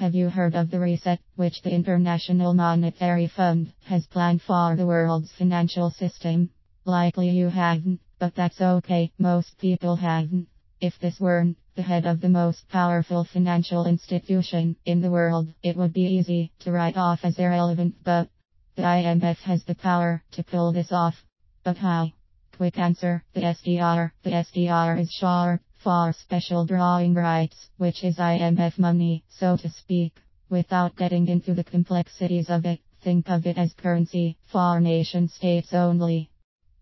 Have you heard of the reset, which the International Monetary Fund has planned for the world's financial system? Likely you haven't, but that's okay, most people haven't. If this weren't the head of the most powerful financial institution in the world, it would be easy to write off as irrelevant, but the IMF has the power to pull this off. But how? Quick answer, the SDR. The SDR is short for special drawing rights, which is IMF money, so to speak. Without getting into the complexities of it, think of it as currency for nation states only.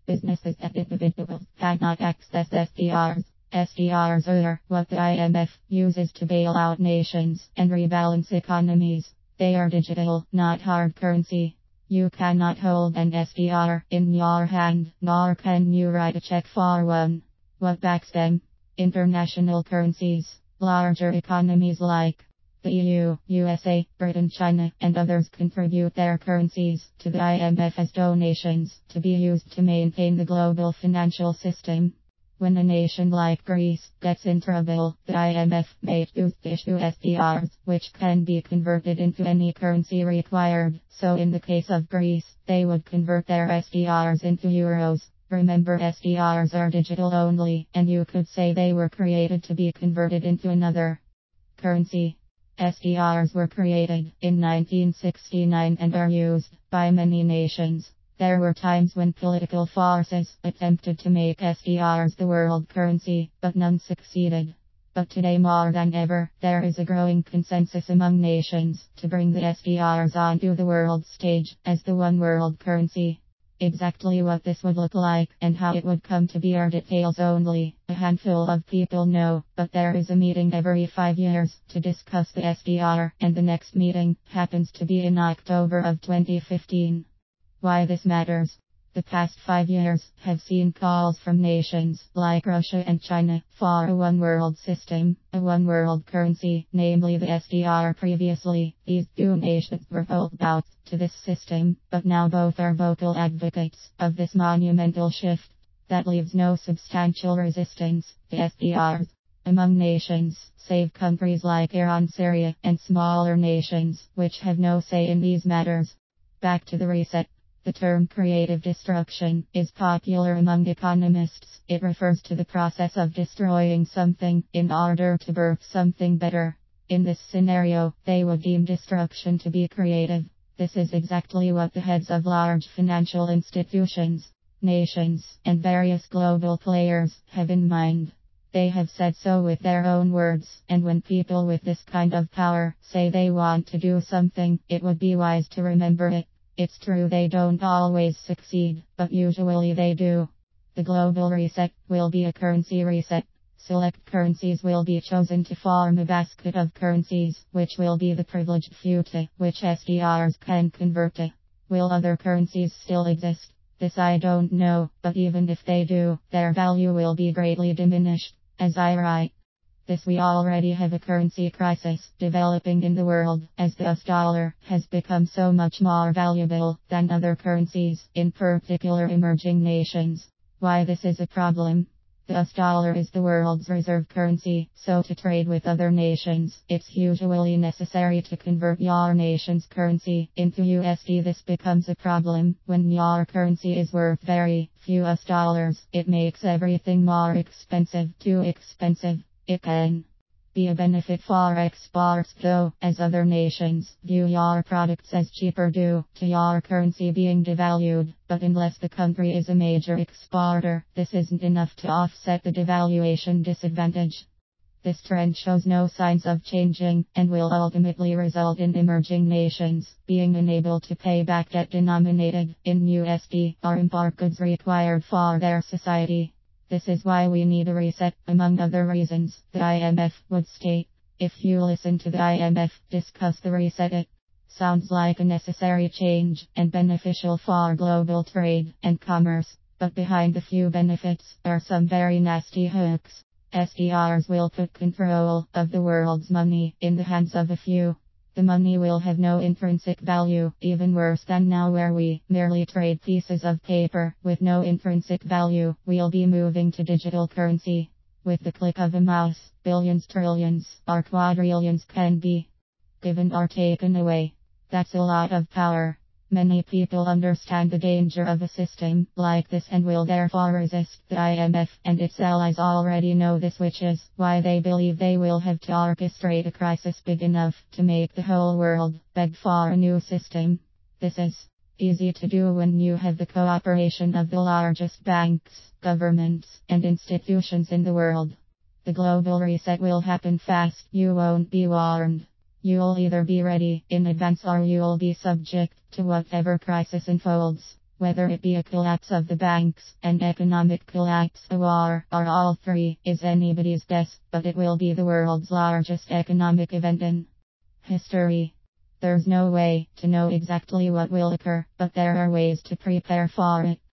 Businesses and individuals cannot access SDRs. SDRs are what the IMF uses to bail out nations and rebalance economies. They are digital, not hard currency. You cannot hold an SDR in your hand, nor can you write a check for one. What backs them? International currencies. Larger economies like the EU, USA, Britain, China, and others contribute their currencies to the IMF as donations to be used to maintain the global financial system. When a nation like Greece gets in trouble, the IMF may choose to issue SDRs, which can be converted into any currency required. So in the case of Greece, they would convert their SDRs into euros. Remember, SDRs are digital only, and you could say they were created to be converted into another currency. SDRs were created in 1969 and are used by many nations. There were times when political forces attempted to make SDRs the world currency, but none succeeded. But today more than ever, there is a growing consensus among nations to bring the SDRs onto the world stage as the one world currency. Exactly what this would look like and how it would come to be are details only a handful of people know, but there is a meeting every 5 years to discuss the SDR, and the next meeting happens to be in October of 2015. Why this matters? The past 5 years have seen calls from nations like Russia and China for a one world system, a one world currency, namely the SDR. Previously, these two nations were holdouts to this system, but now both are vocal advocates of this monumental shift that leaves no substantial resistance. The SDRs among nations save countries like Iran, Syria, and smaller nations which have no say in these matters. Back to the reset. The term creative destruction is popular among economists. It refers to the process of destroying something in order to birth something better. In this scenario, they would deem destruction to be creative. This is exactly what the heads of large financial institutions, nations, and various global players have in mind. They have said so with their own words, and when people with this kind of power say they want to do something, it would be wise to remember it. It's true they don't always succeed, but usually they do. The global reset will be a currency reset. Select currencies will be chosen to form a basket of currencies, which will be the privileged few to which SDRs can convert to. Will other currencies still exist? This I don't know, but even if they do, their value will be greatly diminished. As I write this, we already have a currency crisis developing in the world, as the US dollar has become so much more valuable than other currencies, in particular emerging nations. Why this is a problem? The US dollar is the world's reserve currency, so to trade with other nations, it's usually necessary to convert your nation's currency into USD. This becomes a problem when your currency is worth very few US dollars. It makes everything more expensive, too expensive. It can be a benefit for exports though, as other nations view your products as cheaper due to your currency being devalued, but unless the country is a major exporter, this isn't enough to offset the devaluation disadvantage. This trend shows no signs of changing, and will ultimately result in emerging nations being unable to pay back debt denominated in USD or import goods required for their society. This is why we need a reset, among other reasons, the IMF would state. If you listen to the IMF discuss the reset, it sounds like a necessary change and beneficial for global trade and commerce, but behind the few benefits are some very nasty hooks. SDRs will put control of the world's money in the hands of a few. The money will have no intrinsic value, even worse than now where we merely trade pieces of paper with no intrinsic value. We'll be moving to digital currency. With the click of a mouse, billions, trillions, or quadrillions can be given or taken away. That's a lot of power. Many people understand the danger of a system like this and will therefore resist the IMF and its allies already know this, which is why they believe they will have to orchestrate a crisis big enough to make the whole world beg for a new system. This is easy to do when you have the cooperation of the largest banks, governments, and institutions in the world. The global reset will happen fast, you won't be warned. You'll either be ready in advance or you'll be subject to whatever crisis unfolds. Whether it be a collapse of the banks, an economic collapse, a war, or all three, is anybody's guess, but it will be the world's largest economic event in history. There's no way to know exactly what will occur, but there are ways to prepare for it.